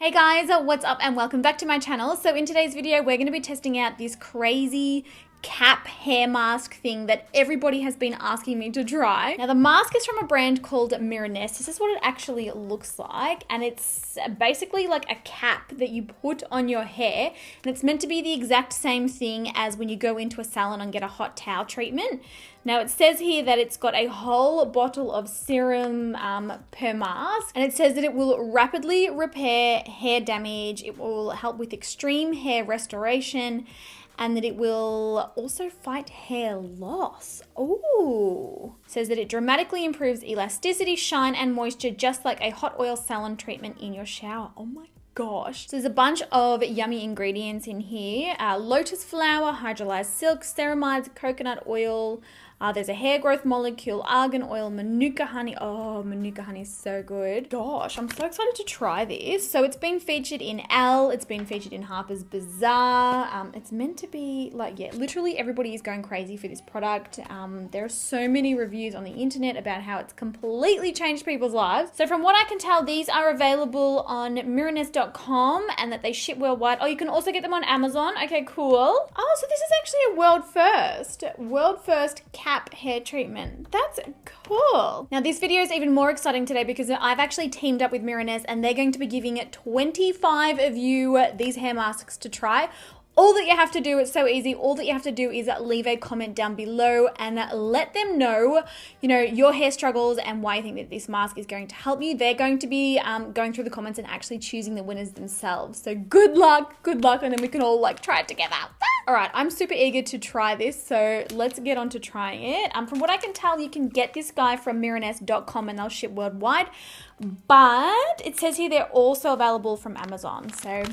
Hey guys, what's up and welcome back to my channel. So in today's video, we're going to be testing out this crazy cap hair mask thing that everybody has been asking me to try. Now the mask is from a brand called Mirenesse. This is what it actually looks like, and it's basically like a cap that you put on your hair, and it's meant to be the exact same thing as when you go into a salon and get a hot towel treatment. Now it says here that it's got a whole bottle of serum per mask, and it says that it will rapidly repair hair damage, it will help with extreme hair restoration, and that it will also fight hair loss. Ooh. It says that it dramatically improves elasticity, shine, and moisture, just like a hot oil salon treatment in your shower. Oh my gosh. So there's a bunch of yummy ingredients in here. Lotus flower, hydrolyzed silk, ceramides, coconut oil. There's a hair growth molecule, argan oil, manuka honey. Oh, manuka honey is so good. Gosh, I'm so excited to try this. So it's been featured in Elle, it's been featured in Harper's Bazaar. It's meant to be like, yeah, literally everybody is going crazy for this product. There are so many reviews on the internet about how it's completely changed people's lives. So from what I can tell, these are available on mirenesse.com and that they ship worldwide. Oh, you can also get them on Amazon. Okay, cool. Oh, so this is actually a world first. World first cap hair treatment. That's cool. Now this video is even more exciting today because I've actually teamed up with Mirenesse and they're going to be giving 25 of you these hair masks to try. All that you have to do, it's so easy, all that you have to do is leave a comment down below and let them know, your hair struggles and why you think that this mask is going to help you. They're going to be going through the comments and actually choosing the winners themselves. So good luck, and then we can all try it together. All right, I'm super eager to try this, so let's get on to trying it. From what I can tell, you can get this guy from mirenesse.com and they'll ship worldwide, but it says here they're also available from Amazon, so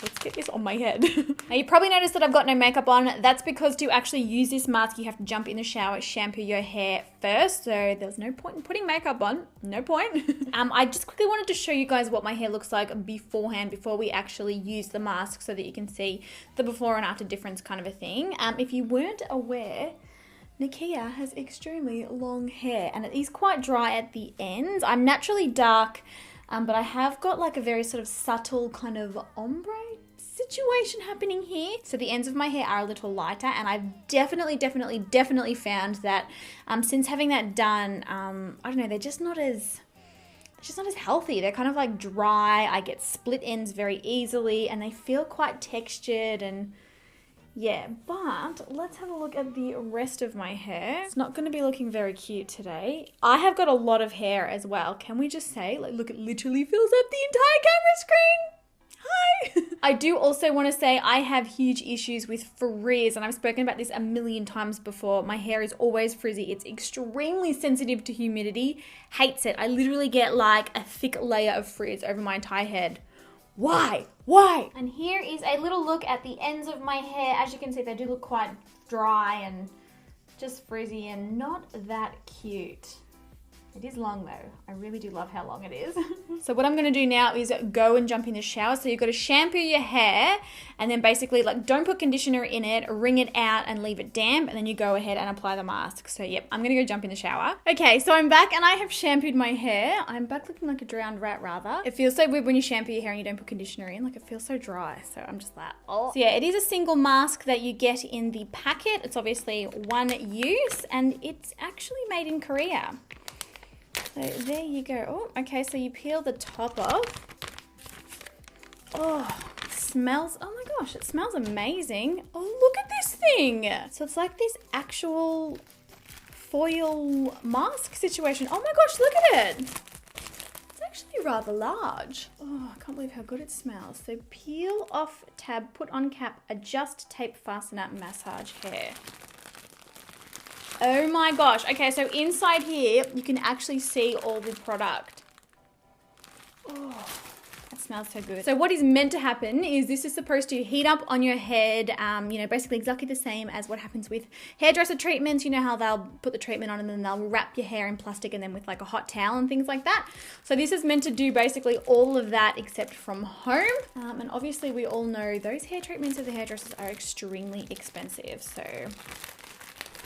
let's get this on my head. Now you probably noticed that I've got no makeup on. That's because to actually use this mask, you have to jump in the shower, shampoo your hair first. So there's no point in putting makeup on. No point. I just quickly wanted to show you guys what my hair looks like beforehand, before we actually use the mask, so that you can see the before and after difference kind of a thing. If you weren't aware, Nikia has extremely long hair and it is quite dry at the ends. I'm naturally dark, but I have got a very sort of subtle kind of ombre situation happening here. So the ends of my hair are a little lighter, and I've definitely found that since having that done, I don't know, they're just not as healthy. They're kind of dry. I get split ends very easily and they feel quite textured, and yeah, but let's have a look at the rest of my hair. It's not going to be looking very cute today. I have got a lot of hair as well. Can we just say, look, it literally fills up the entire camera screen. Hi! I do also want to say I have huge issues with frizz, and I've spoken about this a million times before. My hair is always frizzy. It's extremely sensitive to humidity. Hates it. I literally get a thick layer of frizz over my entire head. Why? And here is a little look at the ends of my hair. As you can see, they do look quite dry and just frizzy and not that cute. It is long though. I really do love how long it is. So what I'm going to do now is go and jump in the shower. So you've got to shampoo your hair and then basically don't put conditioner in it, wring it out and leave it damp, and then you go ahead and apply the mask. So yep, I'm going to go jump in the shower. Okay, so I'm back and I have shampooed my hair. I'm back looking like a drowned rat rather. It feels so weird when you shampoo your hair and you don't put conditioner in. It feels so dry. So I'm just like, oh. So yeah, it is a single mask that you get in the packet. It's obviously one use and it's actually made in Korea. So there you go. Oh, okay, so you peel the top off. Oh, it smells, oh my gosh, it smells amazing. Oh, look at this thing. So it's like this actual foil mask situation. Oh my gosh, look at it. It's actually rather large. Oh, I can't believe how good it smells. So peel off tab, put on cap, adjust, tape, fasten out, massage hair. Oh my gosh. Okay, so inside here, you can actually see all the product. Oh, that smells so good. So what is meant to happen is this is supposed to heat up on your head, basically exactly the same as what happens with hairdresser treatments. You know how they'll put the treatment on and then they'll wrap your hair in plastic and then with a hot towel and things like that. So this is meant to do basically all of that except from home. And obviously we all know those hair treatments of the hairdressers are extremely expensive. So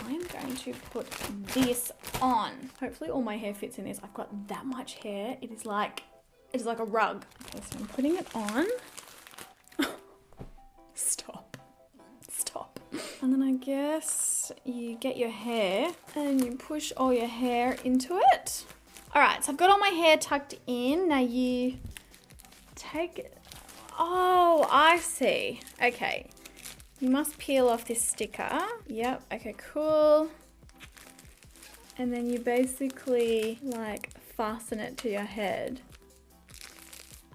I'm going to put this on. Hopefully all my hair fits in this. I've got that much hair. It is It's like a rug. Okay, so I'm putting it on. Stop. And then I guess you get your hair and you push all your hair into it. All right, so I've got all my hair tucked in. Now you take it. Oh, I see. Okay. You must peel off this sticker. Yep, okay, cool. And then you basically like fasten it to your head.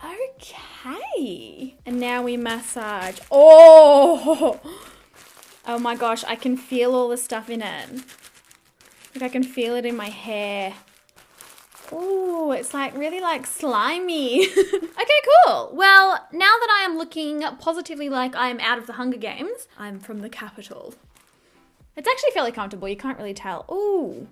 Okay. And now we massage. Oh! Oh my gosh, I can feel all the stuff in it. Like I can feel it in my hair. Oh, it's like really like slimy. Okay, cool. Well, now that I am looking positively like I am out of the Hunger Games, I'm from the capital. It's actually fairly comfortable. You can't really tell. Ooh.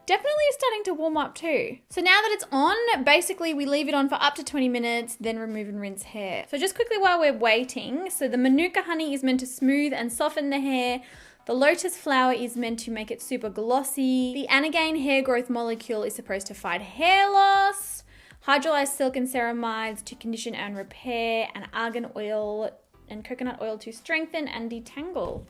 Definitely starting to warm up too. So now that it's on, basically we leave it on for up to 20 minutes, then remove and rinse hair. So just quickly while we're waiting, so the Manuka honey is meant to smooth and soften the hair. The lotus flower is meant to make it super glossy. The Anagain hair growth molecule is supposed to fight hair loss. Hydrolyzed silk and ceramides to condition and repair, and argan oil and coconut oil to strengthen and detangle.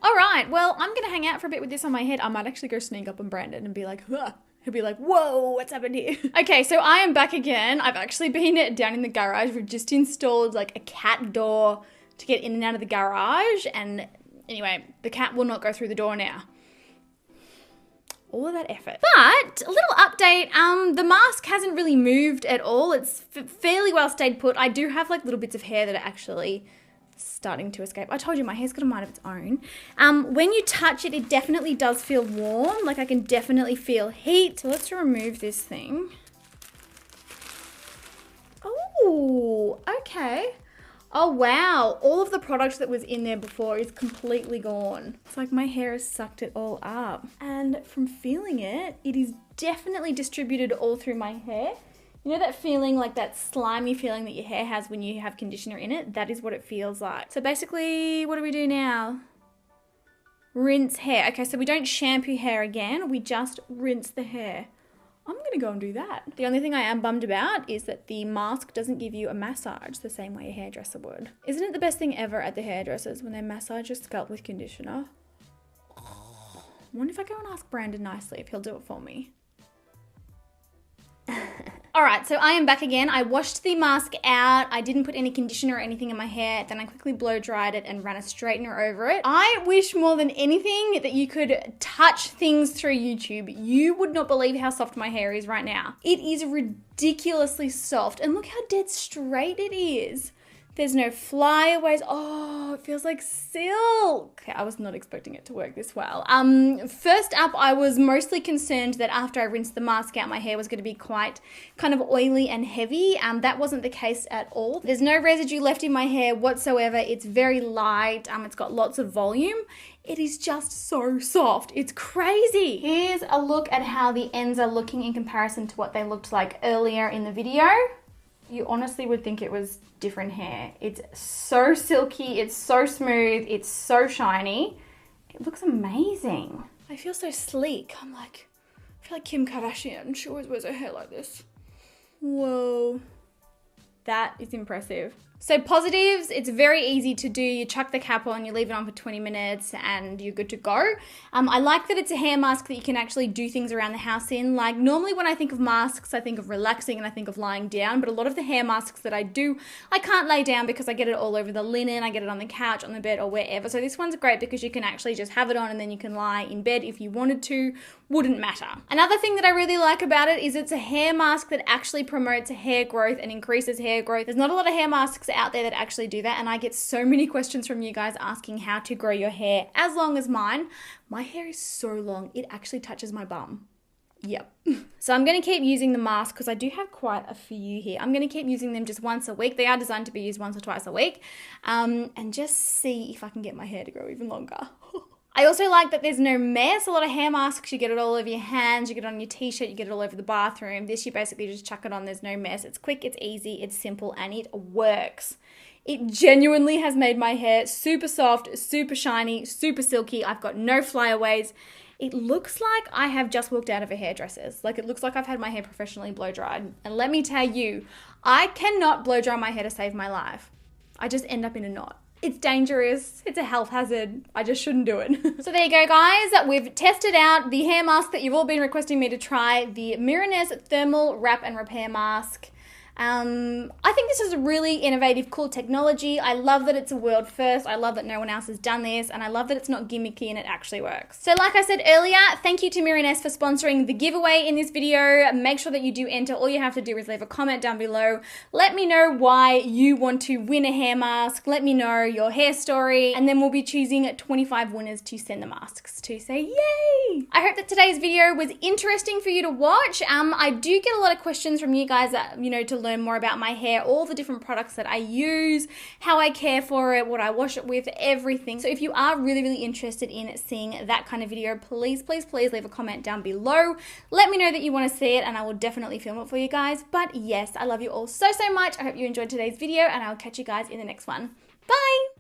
All right, well, I'm gonna hang out for a bit with this on my head. I might actually go sneak up on Brandon and be like, huh. He'll be like, whoa, what's happened here? Okay, so I am back again. I've actually been down in the garage. We've just installed like a cat door to get in and out of the garage. And anyway, the cat will not go through the door now. All of that effort. But a little update, the mask hasn't really moved at all. It's fairly well stayed put. I do have like little bits of hair that are actually starting to escape. I told you my hair's got a mind of its own. When you touch it, it definitely does feel warm. Like I can definitely feel heat. So let's remove this thing. Oh, okay. Oh wow, all of the product that was in there before is completely gone. It's like my hair has sucked it all up. And from feeling it, it is definitely distributed all through my hair. You know that feeling, like that slimy feeling that your hair has when you have conditioner in it? That is what it feels like. So basically, what do we do now? Rinse hair. Okay, so we don't shampoo hair again. We just rinse the hair. I'm gonna go and do that. The only thing I am bummed about is that the mask doesn't give you a massage the same way a hairdresser would. Isn't it the best thing ever at the hairdressers when they massage your scalp with conditioner? I wonder if I go and ask Brandon nicely if he'll do it for me. All right, so I am back again. I washed the mask out. I didn't put any conditioner or anything in my hair. Then I quickly blow dried it and ran a straightener over it. I wish more than anything that you could touch things through YouTube. You would not believe how soft my hair is right now. It is ridiculously soft. And look how dead straight it is. There's no flyaways. Oh, it feels like silk. Okay, I was not expecting it to work this well. First up, I was mostly concerned that after I rinsed the mask out, my hair was going to be quite kind of oily and heavy. That wasn't the case at all. There's no residue left in my hair whatsoever. It's very light. It's got lots of volume. It is just so soft. It's crazy. Here's a look at how the ends are looking in comparison to what they looked like earlier in the video. You honestly would think it was different hair. It's so silky, it's so smooth, it's so shiny. It looks amazing. I feel so sleek. I feel like Kim Kardashian. She always wears her hair like this. Whoa. That is impressive. So positives, it's very easy to do. You chuck the cap on, you leave it on for 20 minutes and you're good to go. I like that it's a hair mask that you can actually do things around the house in. Like normally when I think of masks, I think of relaxing and I think of lying down, but a lot of the hair masks that I do, I can't lay down because I get it all over the linen, I get it on the couch, on the bed or wherever. So this one's great because you can actually just have it on and then you can lie in bed if you wanted to, wouldn't matter. Another thing that I really like about it is it's a hair mask that actually promotes hair growth and increases hair growth. There's not a lot of hair masks out there that actually do that, and I get so many questions from you guys asking how to grow your hair as long as mine. My hair is so long, it actually touches my bum. Yep. So I'm going to keep using the mask because I do have quite a few here. I'm going to keep using them just once a week. They are designed to be used once or twice a week, and just see if I can get my hair to grow even longer. I also like that there's no mess. A lot of hair masks, you get it all over your hands, you get it on your t-shirt, you get it all over the bathroom. This, you basically just chuck it on, there's no mess. It's quick, it's easy, it's simple, and it works. It genuinely has made my hair super soft, super shiny, super silky. I've got no flyaways. It looks like I have just walked out of a hairdresser's. Like, it looks like I've had my hair professionally blow dried. And let me tell you, I cannot blow dry my hair to save my life. I just end up in a knot. It's dangerous. It's a health hazard. I just shouldn't do it. So there you go, guys. We've tested out the hair mask that you've all been requesting me to try, the Mirenesse Thermal Wrap and Repair Mask. I think this is a really innovative, cool technology. I love that it's a world first. I love that no one else has done this, and I love that it's not gimmicky and it actually works. So like I said earlier, thank you to Mirenesse for sponsoring the giveaway in this video. Make sure that you do enter. All you have to do is leave a comment down below. Let me know why you want to win a hair mask. Let me know your hair story, and then we'll be choosing 25 winners to send the masks to. Say yay! I hope that today's video was interesting for you to watch. I do get a lot of questions from you guys that, to learn more about my hair, all the different products that I use, how I care for it, what I wash it with, everything. So if you are really, really interested in seeing that kind of video, please, please, please leave a comment down below. Let me know that you want to see it, and I will definitely film it for you guys. But yes, I love you all so, so much. I hope you enjoyed today's video, and I'll catch you guys in the next one. Bye!